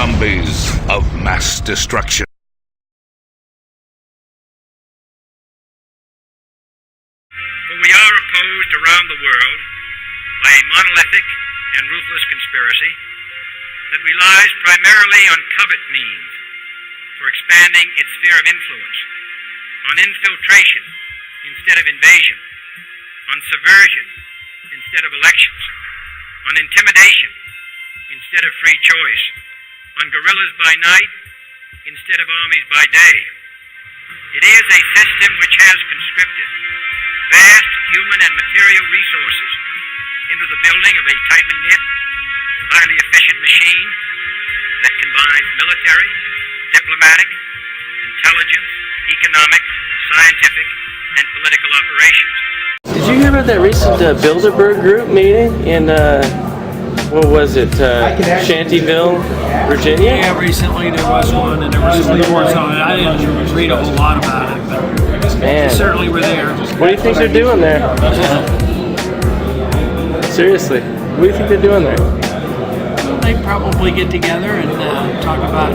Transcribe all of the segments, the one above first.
zombies of mass destruction. We are opposed around the world by a monolithic and ruthless conspiracy that relies primarily on covert means for expanding its sphere of influence, on infiltration instead of invasion, on subversion instead of elections, on intimidation instead of free choice, on guerrillas by night instead of armies by day. It is a system which has conscripted vast human and material resources into the building of a tightly knit, highly efficient machine that combines military, diplomatic, intelligence, economic, scientific, and political operations. Did you hear about that recent Bilderberg group meeting in, what was it, Shantyville, Virginia? Yeah, recently there was one, and there was some reports on it. I didn't read a whole lot about it, but Man. they certainly were there. What do you think they're doing there? Seriously, what do you think they're doing there? They probably get together and talk about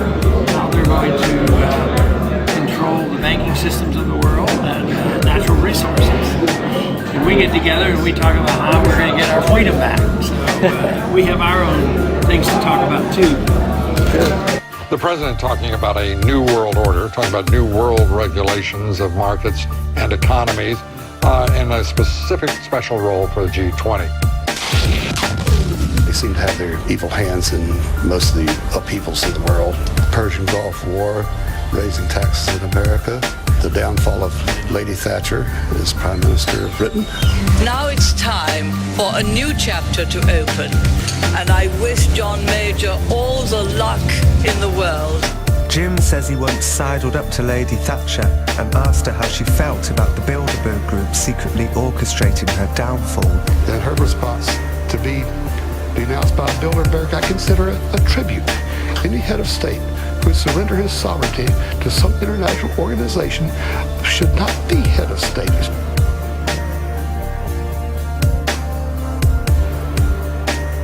how they're going to control the banking systems of the world and natural resources. And we get together and we talk about how we're going to get our freedom back. So we have our own things to talk about too. The president talking about a new world order, talking about new world regulations of markets and economies, and a specific special role for the G20. They seem to have their evil hands in most of the upheavals in the world. The Persian Gulf War, raising taxes in America, the downfall of Lady Thatcher as Prime Minister of Britain. Now it's time for a new chapter to open, and I wish John Major all the luck in the world. Jim says he once sidled up to Lady Thatcher and asked her how she felt about the Bilderberg group secretly orchestrating her downfall. And her response to be denounced by Bilderberg, I consider it a tribute. Any head of state who would surrender his sovereignty to some international organization should not be head of state.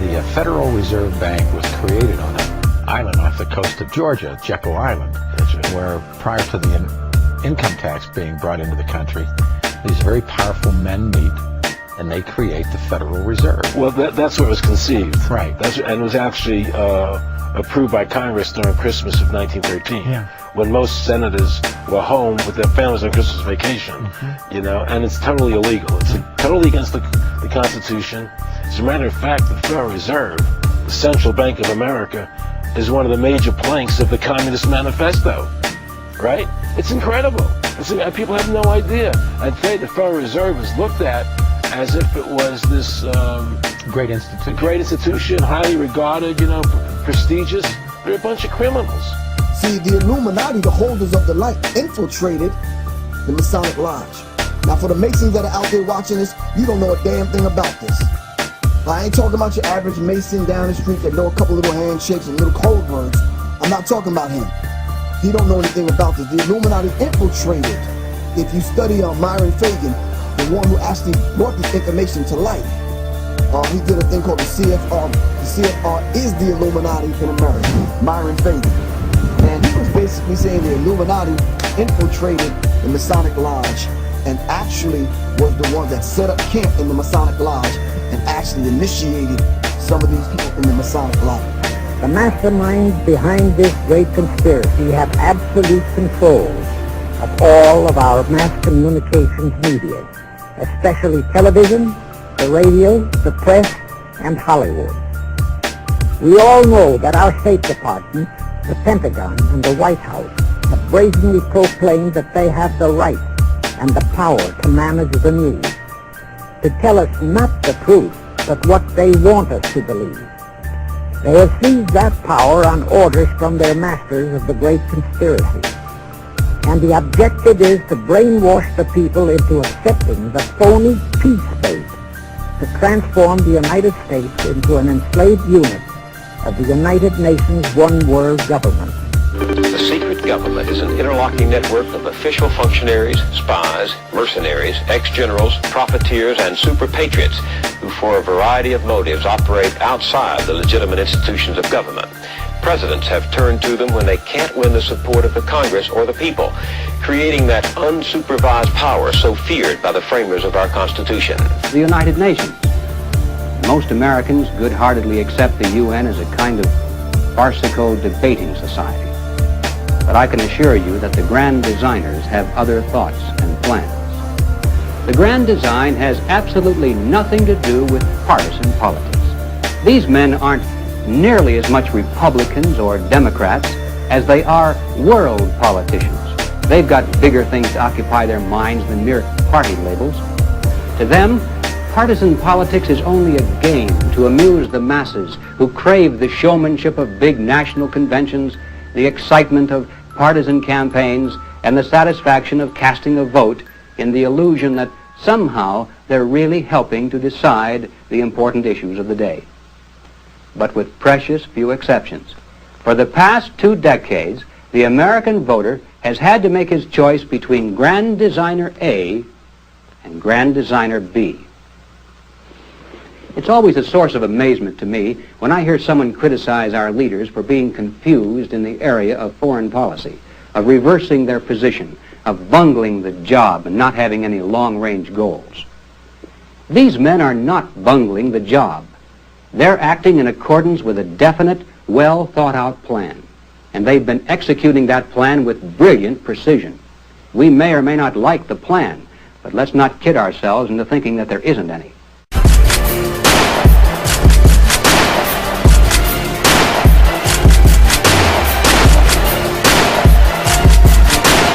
The Federal Reserve Bank was created on an island off the coast of Georgia, Jekyll Island, where prior to the income tax being brought into the country, these very powerful men meet and they create the Federal Reserve. Well, that's where it was conceived. Right. And it was actually approved by Congress during Christmas of 1913, when most senators were home with their families on Christmas vacation, and it's totally illegal. It's totally against the Constitution. As a matter of fact, the Federal Reserve, the Central Bank of America, is one of the major planks of the Communist Manifesto, right? It's incredible. People have no idea. I'd say the Federal Reserve is looked at as if it was this great institution, highly regarded, prestigious. They're a bunch of criminals. See, the Illuminati, the holders of the light, infiltrated the Masonic Lodge. Now, for the Masons that are out there watching this, you don't know a damn thing about this. I ain't talking about your average Mason down the street that know a couple little handshakes and little code words. I'm not talking about him. He don't know anything about this. The Illuminati infiltrated. If you study Myron Fagan, the one who actually brought this information to light, he did a thing called the CFR. The CFR is the Illuminati in America, Myron Fagan. And he was basically saying the Illuminati infiltrated the Masonic Lodge and actually was the one that set up camp in the Masonic Lodge and actually initiated some of these people in the Masonic Lodge. The masterminds behind this great conspiracy have absolute control of all of our mass communications media, especially television, the radio, the press, and Hollywood. We all know that our State Department, the Pentagon, and the White House have brazenly proclaimed that they have the right and the power to manage the news, to tell us not the truth, but what they want us to believe. They have seized that power on orders from their masters of the great conspiracy. And the objective is to brainwash the people into accepting the phony peace faith, to transform the United States into an enslaved unit of the United Nations one world government. The secret government is an interlocking network of official functionaries, spies, mercenaries, ex-generals, profiteers, and super patriots who, for a variety of motives, operate outside the legitimate institutions of government. Presidents have turned to them when they can't win the support of the Congress or the people, creating that unsupervised power so feared by the framers of our Constitution. The United Nations. Most Americans good-heartedly accept the UN as a kind of farcical debating society. But I can assure you that the grand designers have other thoughts and plans. The grand design has absolutely nothing to do with partisan politics. These men aren't nearly as much Republicans or Democrats as they are world politicians. They've got bigger things to occupy their minds than mere party labels. To them, partisan politics is only a game to amuse the masses who crave the showmanship of big national conventions, the excitement of partisan campaigns, and the satisfaction of casting a vote in the illusion that somehow they're really helping to decide the important issues of the day. But with precious few exceptions, for the past 2 decades, the American voter has had to make his choice between Grand Designer A and Grand Designer B. It's always a source of amazement to me when I hear someone criticize our leaders for being confused in the area of foreign policy, of reversing their position, of bungling the job and not having any long-range goals. These men are not bungling the job. They're acting in accordance with a definite, well-thought-out plan, and they've been executing that plan with brilliant precision. We may or may not like the plan, but let's not kid ourselves into thinking that there isn't any.